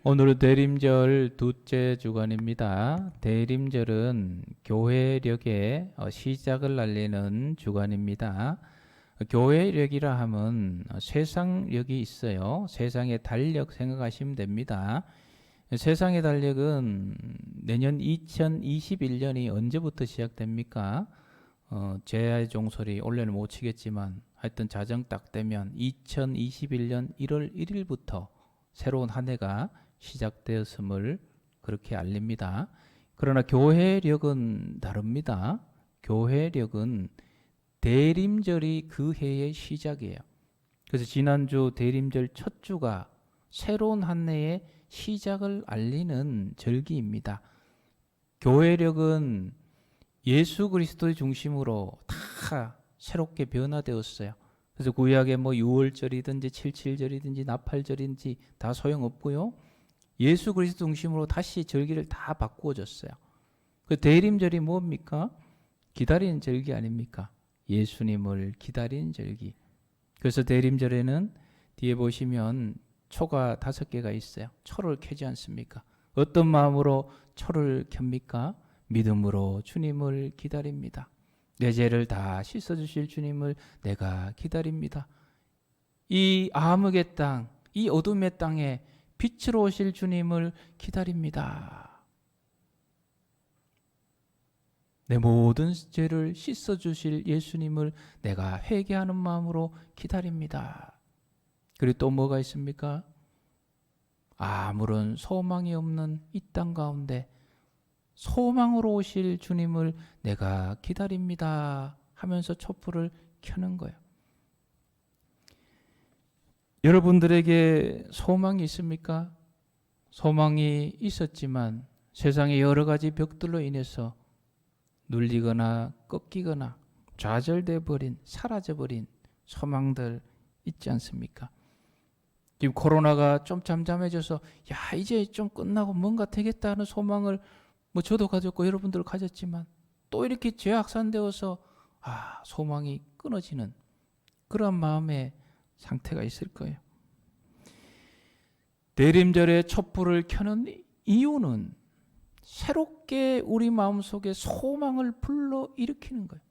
오늘은 대림절 둘째 주간입니다. 대림절은 교회력의 시작을 알리는 주간입니다. 교회력이라 하면 세상력이 있어요. 세상의 달력 생각하시면 됩니다. 세상의 달력은 내년 2021년이 언제부터 시작됩니까? 제야의 종소리 올해는 못 치겠지만 하여튼 자정 딱 되면 2021년 1월 1일부터 새로운 한 해가 시작되었음을 그렇게 알립니다. 그러나 교회력은 다릅니다. 교회력은 대림절이 그 해의 시작이에요. 그래서 지난주 대림절 첫 주가 새로운 한 해의 시작을 알리는 절기입니다. 교회력은 예수 그리스도의 중심으로 다 새롭게 변화되었어요. 그래서 구약의 뭐 6월절이든지 77절이든지 나팔절이든지 다 소용없고요. 예수 그리스도 중심으로 다시 절기를 다 바꾸어졌어요. 그 대림절이 뭡니까? 기다리는 절기 아닙니까? 예수님을 기다리는 절기. 그래서 대림절에는 뒤에 보시면 초가 5개가 있어요. 초를 켜지 않습니까? 어떤 마음으로 초를 켭니까? 믿음으로 주님을 기다립니다. 내 죄를 다 씻어주실 주님을 내가 기다립니다. 이 암흑의 땅, 이 어둠의 땅에 빛으로 오실 주님을 기다립니다. 내 모든 죄를 씻어주실 예수님을 내가 회개하는 마음으로 기다립니다. 그리고 또 뭐가 있습니까? 아무런 소망이 없는 이 땅 가운데 소망으로 오실 주님을 내가 기다립니다 하면서 촛불을 켜는 거예요. 여러분들에게 소망이 있습니까? 소망이 있었지만 세상의 여러 가지 벽들로 인해서 눌리거나 꺾이거나 좌절돼 버린, 사라져 버린 소망들 있지 않습니까? 지금 코로나가 좀 잠잠해져서 야 이제 좀 끝나고 뭔가 되겠다 하는 소망을 뭐 저도 가졌고 여러분들 가졌지만 또 이렇게 재확산되어서 소망이 끊어지는 그런 마음의 상태가 있을 거예요. 대림절에 촛불을 켜는 이유는 새롭게 우리 마음속에 소망을 불러일으키는 거예요.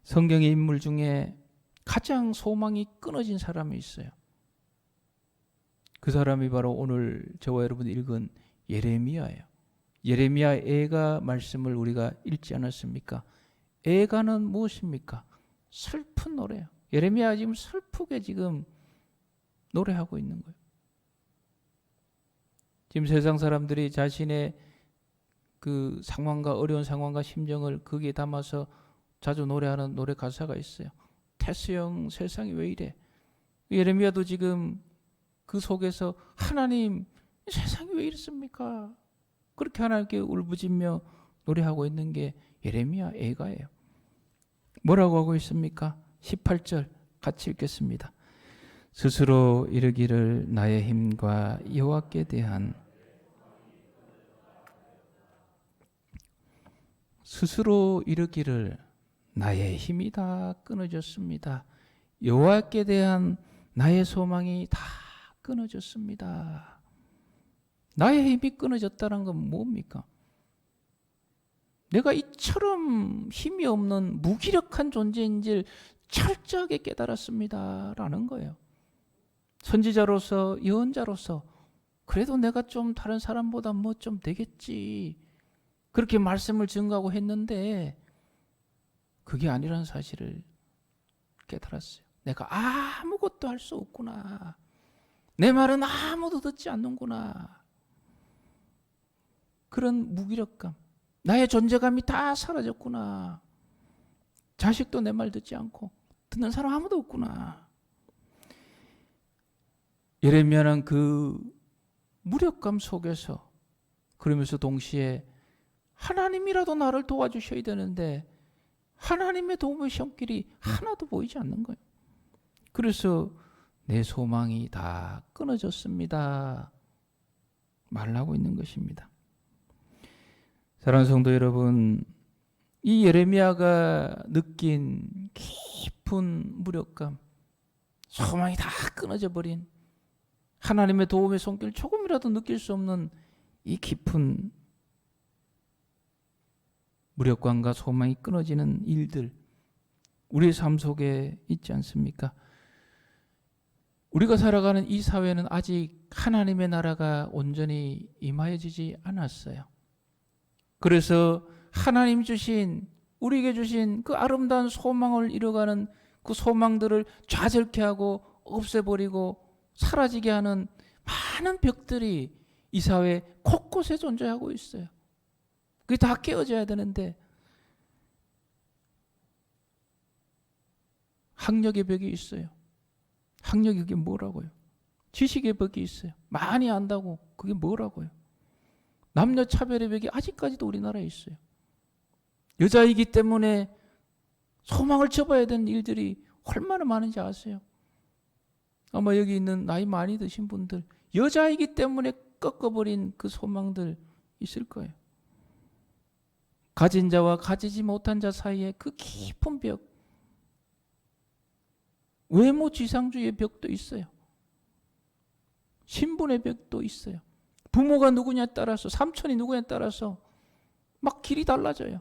성경의 인물 중에 가장 소망이 끊어진 사람이 있어요. 그 사람이 바로 오늘 저와 여러분이 읽은 예레미야예요. 예레미야 애가 말씀을 우리가 읽지 않았습니까? 애가는 무엇입니까? 슬픈 노래예요. 예레미야 지금 슬프게 지금 노래하고 있는 거예요. 지금 세상 사람들이 자신의 그 상황과 어려운 상황과 심정을 거기에 담아서 자주 노래하는 노래 가사가 있어요. 태수형 세상이 왜 이래? 예레미야도 지금 그 속에서 하나님 세상이 왜 이렇습니까? 그렇게 하나님께 울부짖며 노래하고 있는 게 예레미야 애가예요. 뭐라고 하고 있습니까? 18절 같이 읽겠습니다. 스스로 이르기를 나의 힘과 여호와께 대한 스스로 이르기를 나의 힘이 다 끊어졌습니다. 여호와께 대한 나의 소망이 다 끊어졌습니다. 나의 힘이 끊어졌다는 건 뭡니까? 내가 이처럼 힘이 없는 무기력한 존재인 줄 철저하게 깨달았습니다 라는 거예요. 선지자로서 예언자로서 그래도 내가 좀 다른 사람보다 뭐 좀 되겠지 그렇게 말씀을 증거하고 했는데 그게 아니라는 사실을 깨달았어요. 내가 아무것도 할 수 없구나. 내 말은 아무도 듣지 않는구나. 그런 무기력감, 나의 존재감이 다 사라졌구나. 자식도 내 말 듣지 않고 듣는 사람 아무도 없구나. 예레미야는 그 무력감 속에서 그러면서 동시에 하나님이라도 나를 도와주셔야 되는데 하나님의 도움의 손길이 하나도 보이지 않는 거예요. 그래서 내 소망이 다 끊어졌습니다 말하고 있는 것입니다. 사랑하는 성도 여러분, 이 예레미야가 느낀 깊은 무력감, 소망이 다 끊어져 버린 하나님의 도움의 손길 조금이라도 느낄 수 없는 이 깊은 무력감과 소망이 끊어지는 일들, 우리의 삶 속에 있지 않습니까? 우리가 살아가는 이 사회는 아직 하나님의 나라가 온전히 임하여지지 않았어요. 그래서 하나님 주신, 우리에게 주신 그 아름다운 소망을 이뤄가는 그 소망들을 좌절케 하고 없애버리고 사라지게 하는 많은 벽들이 이 사회 곳곳에 존재하고 있어요. 그게 다 깨어져야 되는데 학력의 벽이 있어요. 학력이 그게 뭐라고요? 지식의 벽이 있어요. 많이 안다고 그게 뭐라고요? 남녀 차별의 벽이 아직까지도 우리나라에 있어요. 여자이기 때문에 소망을 접어야 되는 일들이 얼마나 많은지 아세요? 아마 여기 있는 나이 많이 드신 분들, 여자이기 때문에 꺾어버린 그 소망들 있을 거예요. 가진 자와 가지지 못한 자 사이에 그 깊은 벽, 외모 지상주의의 벽도 있어요. 신분의 벽도 있어요. 부모가 누구냐에 따라서, 삼촌이 누구냐에 따라서 막 길이 달라져요.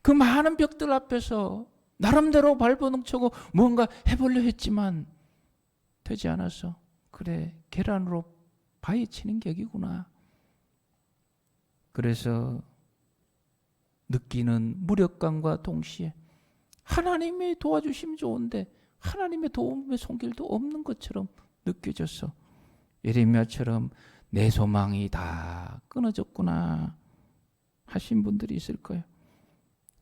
그 많은 벽들 앞에서 나름대로 발버둥쳐고 뭔가 해보려 했지만 되지 않아서, 그래, 계란으로 바위 치는 격이구나. 그래서 느끼는 무력감과 동시에 하나님의 도와주심이 좋은데 하나님의 도움의 손길도 없는 것처럼 느껴져서 예레미야처럼 내 소망이 다 끊어졌구나 하신 분들이 있을 거예요.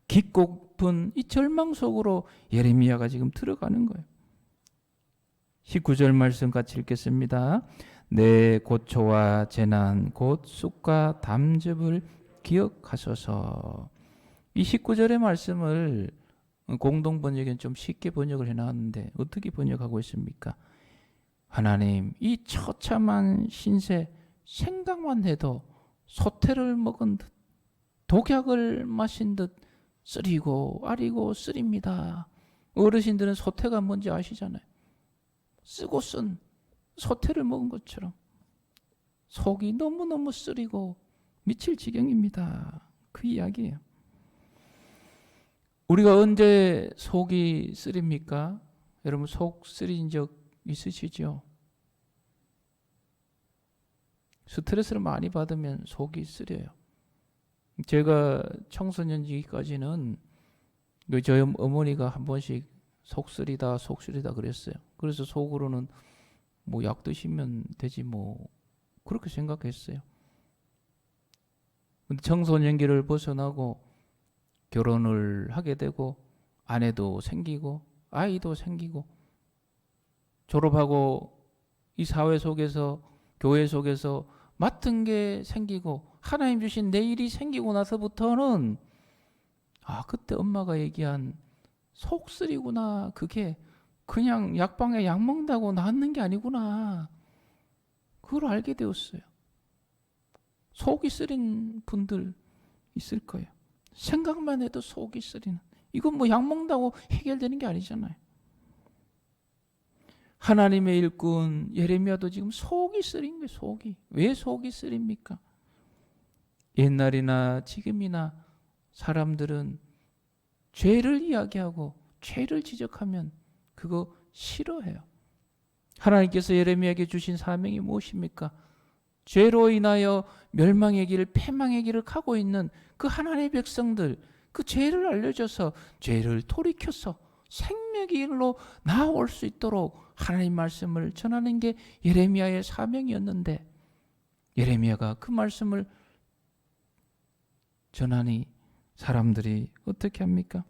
깊고픈 이 절망 속으로 예레미야가 지금 들어가는 거예요. 19절 말씀 같이 읽겠습니다. 내 고초와 재난 곧 쑥과 담즙을 기억하소서. 이 19절의 말씀을 공동 번역에는 좀 쉽게 번역을 해놨는데 어떻게 번역하고 있습니까? 하나님, 이 처참한 신세 생각만 해도 소태를 먹은 듯 독약을 마신 듯 쓰리고 아리고 쓰립니다. 어르신들은 소태가 뭔지 아시잖아요. 쓰고 쓴 소태를 먹은 것처럼 속이 너무너무 쓰리고 미칠 지경입니다. 그 이야기예요. 우리가 언제 속이 쓰립니까? 여러분 속 쓰린 적 있으시죠? 스트레스를 많이 받으면 속이 쓰려요. 제가 청소년기까지는 저희 어머니가 한 번씩 속 쓰리다 그랬어요. 그래서 속으로는 뭐 약 드시면 되지 뭐 그렇게 생각했어요. 근데 청소년기를 벗어나고 결혼을 하게 되고 아내도 생기고 아이도 생기고 졸업하고 이 사회 속에서 교회 속에서 맡은 게 생기고 하나님 주신 내 일이 생기고 나서부터는 그때 엄마가 얘기한 속쓰리구나, 그게 그냥 약방에 약 먹는다고 낫는 게 아니구나, 그걸 알게 되었어요. 속이 쓰린 분들 있을 거예요. 생각만 해도 속이 쓰리는, 이건 뭐 약 먹는다고 해결되는 게 아니잖아요. 하나님의 일꾼 예레미야도 지금 속이 쓰린 거예요. 속이. 왜 속이 쓰립니까? 옛날이나 지금이나 사람들은 죄를 이야기하고 죄를 지적하면 그거 싫어해요. 하나님께서 예레미야에게 주신 사명이 무엇입니까? 죄로 인하여 멸망의 길을, 패망의 길을 가고 있는 그 하나님의 백성들, 그 죄를 알려줘서 죄를 돌이켜서 생명의 길로 나아올 수 있도록 하나님 말씀을 전하는 게 예레미야의 사명이었는데, 예레미야가 그 말씀을 전하니 사람들이 어떻게 합니까?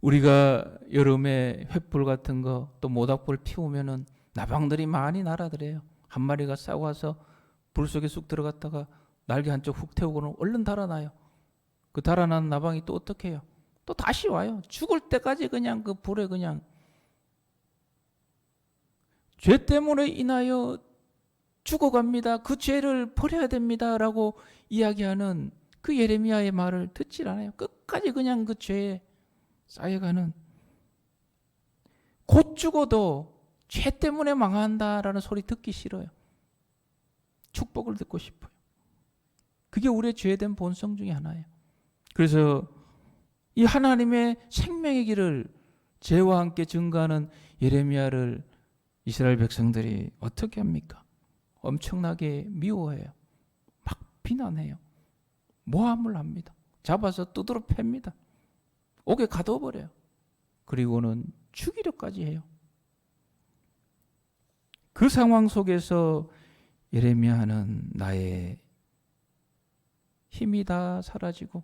우리가 여름에 횃불 같은 거 또 모닥불 피우면은 나방들이 많이 날아들어요. 한 마리가 싸워서 불 속에 쑥 들어갔다가 날개 한쪽 훅 태우고는 얼른 달아나요. 그 달아난 나방이 또 어떻게 해요? 또 다시 와요. 죽을 때까지 그냥 그 불에 그냥 죄 때문에 인하여 죽어갑니다. 그 죄를 버려야 됩니다. 라고 이야기하는 그 예레미야의 말을 듣질 않아요. 끝까지 그냥 그 죄에 쌓여가는, 곧 죽어도 죄 때문에 망한다라는 소리 듣기 싫어요. 축복을 듣고 싶어요. 그게 우리의 죄된 본성 중에 하나예요. 그래서 이 하나님의 생명의 길을 죄와 함께 증거하는 예레미야를 이스라엘 백성들이 어떻게 합니까? 엄청나게 미워해요. 막 비난해요. 모함을 합니다. 잡아서 두드러 팹니다. 옥에 가둬버려요. 그리고는 죽이려까지 해요. 그 상황 속에서 예레미야는 나의 힘이 다 사라지고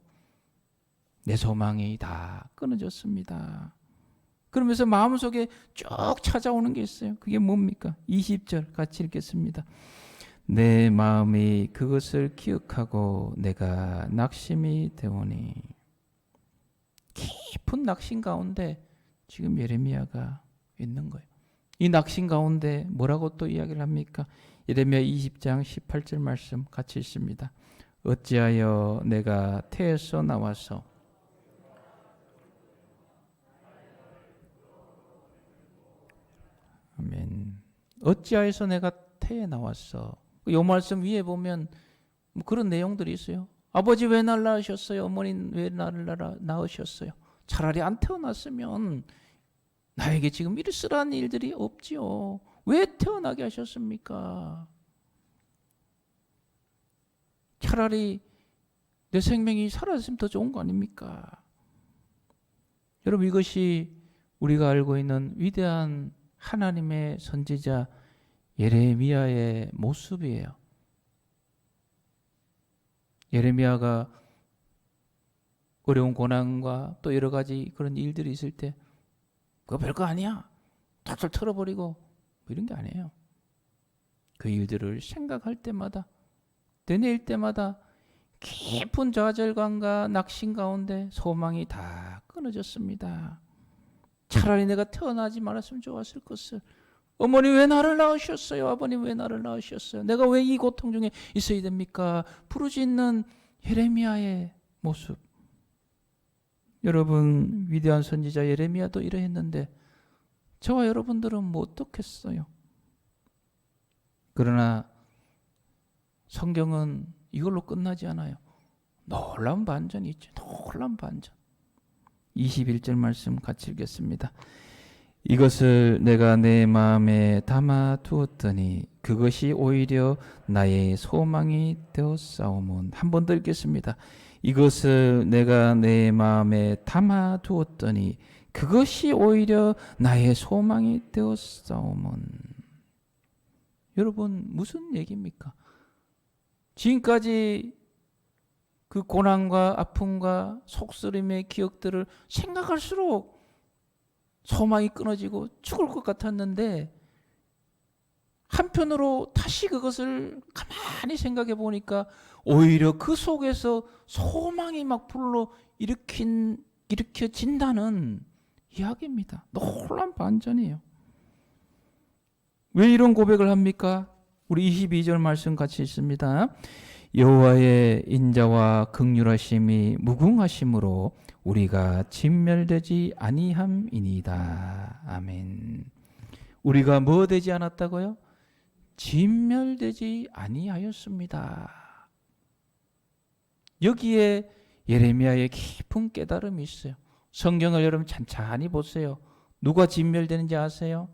내 소망이 다 끊어졌습니다. 그러면서 마음속에 쭉 찾아오는 게 있어요. 그게 뭡니까? 20절 같이 읽겠습니다. 내 마음이 그것을 기억하고 내가 낙심이 되오니. 깊은 낙심 가운데 지금 예레미야가 있는 거예요. 이 낙심 가운데 뭐라고 또 이야기를 합니까? 예레미야 20장 18절 말씀 같이 읽습니다. 어찌하여 내가 태에서 나와서 아멘. 어찌하여서 내가 태에 나왔어. 이 말씀 위에 보면 뭐 그런 내용들이 있어요. 아버지 왜 날 낳으셨어요? 어머니는 왜 나를 낳으셨어요? 차라리 안 태어났으면 나에게 지금 이리 쓰라는 일들이 없지요. 왜 태어나게 하셨습니까? 차라리 내 생명이 살아있으면 더 좋은 거 아닙니까? 여러분, 이것이 우리가 알고 있는 위대한 하나님의 선지자 예레미야의 모습이에요. 예레미야가 어려운 고난과 또 여러 가지 그런 일들이 있을 때 그거 별거 아니야. 털털 털어버리고 뭐 이런 게 아니에요. 그 일들을 생각할 때마다 되뇌일 때마다 깊은 좌절감과 낙심 가운데 소망이 다 끊어졌습니다. 차라리 내가 태어나지 말았으면 좋았을 것을. 어머니 왜 나를 낳으셨어요? 아버님 왜 나를 낳으셨어요? 내가 왜 이 고통 중에 있어야 됩니까? 부르짖는 예레미야의 모습. 여러분, 위대한 선지자 예레미야도 이러했는데 저와 여러분들은 뭐 어떻겠어요? 그러나 성경은 이걸로 끝나지 않아요. 놀라운 반전이 있죠. 놀라운 반전. 21절 말씀 같이 읽겠습니다. 이것을 내가 내 마음에 담아 두었더니 그것이 오히려 나의 소망이 되었사오문. 한 번 더 읽겠습니다. 이것을 내가 내 마음에 담아 두었더니 그것이 오히려 나의 소망이 되었사오문. 여러분, 무슨 얘기입니까? 지금까지 그 고난과 아픔과 속쓰림의 기억들을 생각할수록 소망이 끊어지고 죽을 것 같았는데, 한편으로 다시 그것을 가만히 생각해 보니까 오히려 그 속에서 소망이 막 불러 일으켜진다는 이야기입니다. 놀라운 반전이에요. 왜 이런 고백을 합니까? 우리 22절 말씀 같이 있습니다. 여호와의 인자와 긍휼하심이 무궁하심으로 우리가 진멸되지 아니함이니이다. 아멘. 우리가 뭐 되지 않았다고요? 진멸되지 아니하였습니다. 여기에 예레미야의 깊은 깨달음이 있어요. 성경을 여러분 찬찬히 보세요. 누가 진멸되는지 아세요?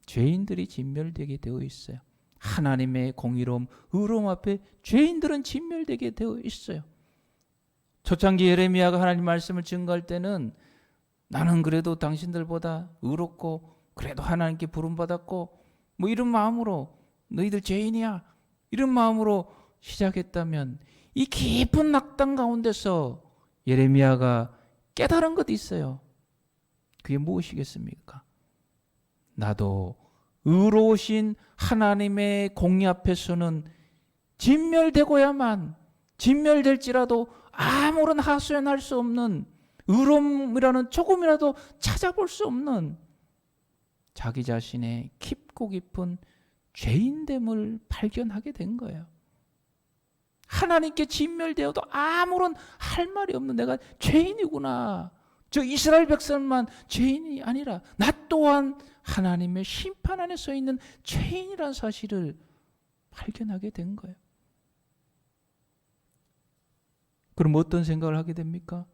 죄인들이 진멸되게 되어 있어요. 하나님의 공의로움, 의로움 앞에 죄인들은 진멸되게 되어 있어요. 초창기 예레미야가 하나님 말씀을 증거할 때는 나는 그래도 당신들보다 의롭고 그래도 하나님께 부름받았고 뭐 이런 마음으로 너희들 죄인이야 이런 마음으로 시작했다면 이 깊은 낙담 가운데서 예레미야가 깨달은 것도 있어요. 그게 무엇이겠습니까? 나도 의로우신 하나님의 공의 앞에서는 진멸되고야만, 진멸될지라도 아무런 하소연할 수 없는, 의로움이라는 조금이라도 찾아볼 수 없는 자기 자신의 깊고 깊은 죄인됨을 발견하게 된 거예요. 하나님께 진멸되어도 아무런 할 말이 없는 내가 죄인이구나, 저 이스라엘 백성만 죄인이 아니라 나 또한 하나님의 심판 안에 서 있는 죄인이라는 사실을 발견하게 된 거예요. 그럼 어떤 생각을 하게 됩니까?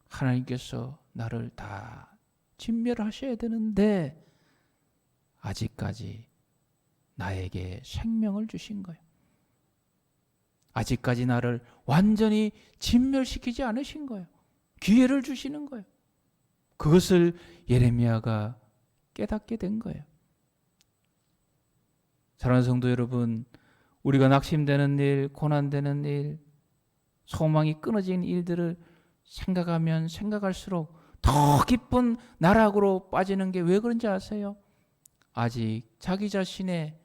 하나님께서 나를 다 진멸하셔야 되는데 아직까지 나에게 생명을 주신 거예요. 아직까지 나를 완전히 진멸시키지 않으신 거예요. 기회를 주시는 거예요. 그것을 예레미야가 깨닫게 된 거예요. 사랑하는 성도 여러분, 우리가 낙심되는 일, 고난되는 일, 소망이 끊어진 일들을 생각하면 생각할수록 더 깊은 나락으로 빠지는 게 왜 그런지 아세요? 아직 자기 자신의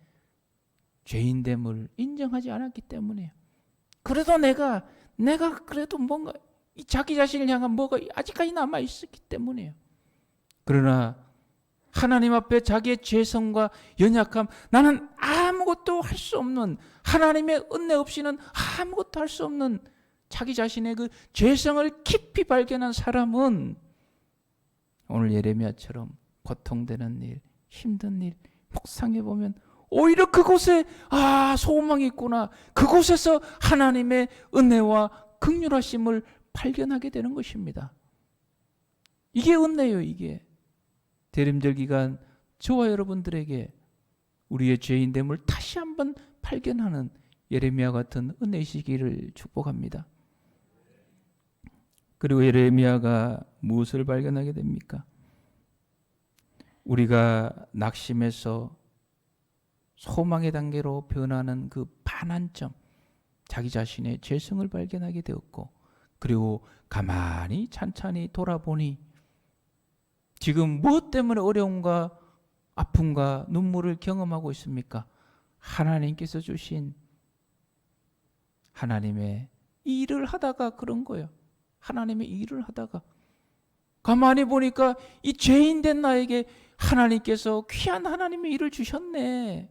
죄인됨을 인정하지 않았기 때문이에요. 그래도 내가 그래도 뭔가 이 자기 자신을 향한 뭐가 아직까지 남아 있었기 때문이에요. 그러나 하나님 앞에 자기의 죄성과 연약함, 나는 아무것도 할 수 없는, 하나님의 은혜 없이는 아무것도 할 수 없는 자기 자신의 그 죄성을 깊이 발견한 사람은 오늘 예레미야처럼 고통되는 일, 힘든 일 묵상해 보면 오히려 그곳에 소망이 있구나. 그곳에서 하나님의 은혜와 긍휼하심을 발견하게 되는 것입니다. 이게 은혜예요. 이게 대림절 기간 저와 여러분들에게 우리의 죄인됨을 다시 한번 발견하는 예레미야 같은 은혜이시기를 축복합니다. 그리고 예레미야가 무엇을 발견하게 됩니까? 우리가 낙심해서 소망의 단계로 변하는 그 반환점, 자기 자신의 죄성을 발견하게 되었고, 그리고 가만히 찬찬히 돌아보니 지금 무엇 때문에 어려움과 아픔과 눈물을 경험하고 있습니까? 하나님께서 주신 하나님의 일을 하다가 그런 거예요. 하나님의 일을 하다가 가만히 보니까 이 죄인된 나에게 하나님께서 귀한 하나님의 일을 주셨네.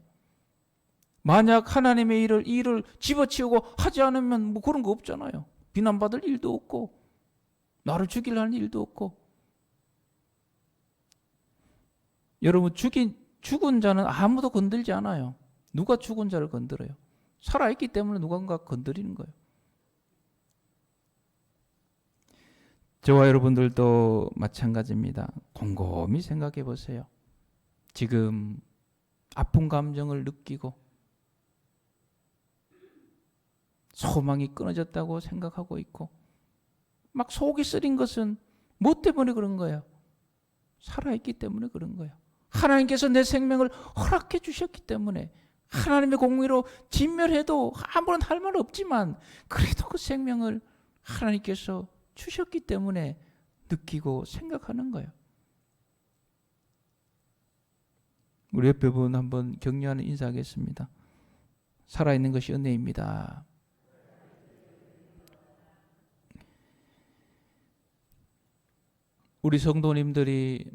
만약 하나님의 일을 집어치우고 하지 않으면 뭐 그런 거 없잖아요. 비난받을 일도 없고 나를 죽이려는 일도 없고. 여러분, 죽은 자는 아무도 건들지 않아요. 누가 죽은 자를 건드려요? 살아있기 때문에 누군가 건드리는 거예요. 저와 여러분들도 마찬가지입니다. 곰곰이 생각해 보세요. 지금 아픈 감정을 느끼고 소망이 끊어졌다고 생각하고 있고 막 속이 쓰린 것은 뭐 때문에 그런 거예요? 살아있기 때문에 그런 거예요. 하나님께서 내 생명을 허락해 주셨기 때문에 하나님의 공의로 진멸해도 아무런 할 말 없지만 그래도 그 생명을 하나님께서 주셨기 때문에 느끼고 생각하는 거예요. 우리 옆에 분 한번 격려하는 인사하겠습니다. 살아있는 것이 은혜입니다. 우리 성도님들이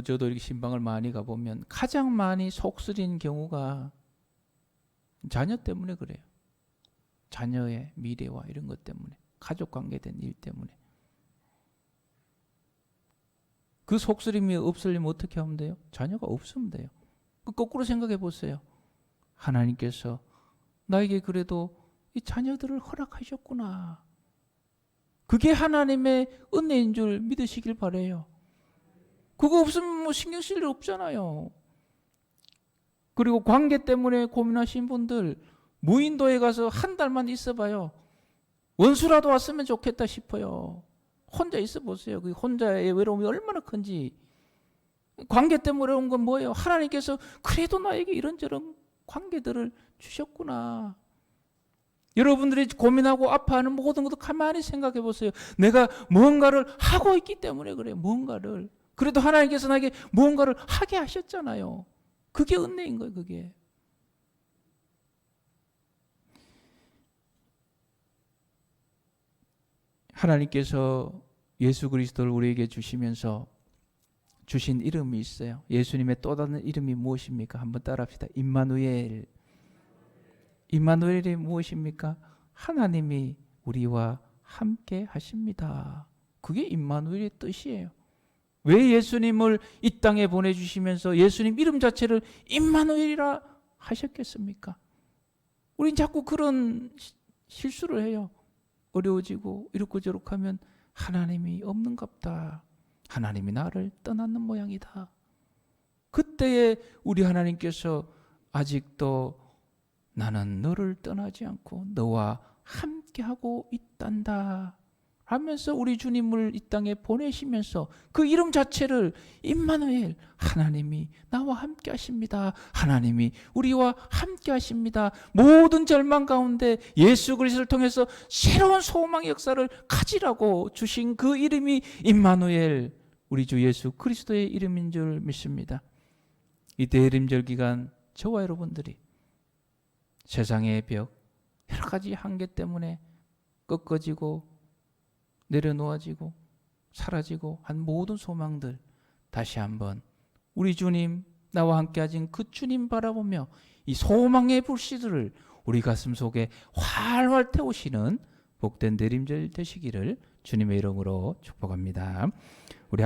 저도 이렇게 신방을 많이 가보면 가장 많이 속쓰린 경우가 자녀 때문에 그래요. 자녀의 미래와 이런 것 때문에, 가족 관계된 일 때문에. 그 속쓰림이 없으려면 어떻게 하면 돼요? 자녀가 없으면 돼요. 거꾸로 생각해 보세요. 하나님께서 나에게 그래도 이 자녀들을 허락하셨구나. 그게 하나님의 은혜인 줄 믿으시길 바라요. 그거 없으면 뭐 신경 쓸 일 없잖아요. 그리고 관계 때문에 고민하신 분들 무인도에 가서 한 달만 있어봐요. 원수라도 왔으면 좋겠다 싶어요. 혼자 있어 보세요. 그 혼자의 외로움이 얼마나 큰지. 관계 때문에 온 건 뭐예요? 하나님께서 그래도 나에게 이런저런 관계들을 주셨구나. 여러분들이 고민하고 아파하는 모든 것도 가만히 생각해 보세요. 내가 무언가를 하고 있기 때문에 그래요. 무언가를. 그래도 하나님께서 나에게 무언가를 하게 하셨잖아요. 그게 은혜인 거예요. 그게. 하나님께서 예수 그리스도를 우리에게 주시면서 주신 이름이 있어요. 예수님의 또 다른 이름이 무엇입니까? 한번 따라합시다. 임마누엘. 임마누엘이 무엇입니까? 하나님이 우리와 함께 하십니다. 그게 임마누엘의 뜻이에요. 왜 예수님을 이 땅에 보내주시면서 예수님 이름 자체를 임마누엘이라 하셨겠습니까? 우린 자꾸 그런 실수를 해요. 어려워지고 이렇고 저렇고 하면 하나님이 없는갑다. 하나님이 나를 떠났는 모양이다. 그때에 우리 하나님께서 아직도 나는 너를 떠나지 않고 너와 함께하고 있단다 하면서 우리 주님을 이 땅에 보내시면서 그 이름 자체를 임마누엘, 하나님이 나와 함께 하십니다. 하나님이 우리와 함께 하십니다. 모든 절망 가운데 예수 그리스도를 통해서 새로운 소망의 역사를 가지라고 주신 그 이름이 임마누엘, 우리 주 예수 그리스도의 이름인 줄 믿습니다. 이 대림절 기간 저와 여러분들이 세상의 벽, 여러 가지 한계 때문에 꺾어지고 내려놓아지고 사라지고 한 모든 소망들 다시 한번 우리 주님, 나와 함께 하신 그 주님 바라보며 이 소망의 불씨들을 우리 가슴 속에 활활 태우시는 복된 내림절 되시기를 주님의 이름으로 축복합니다. 우리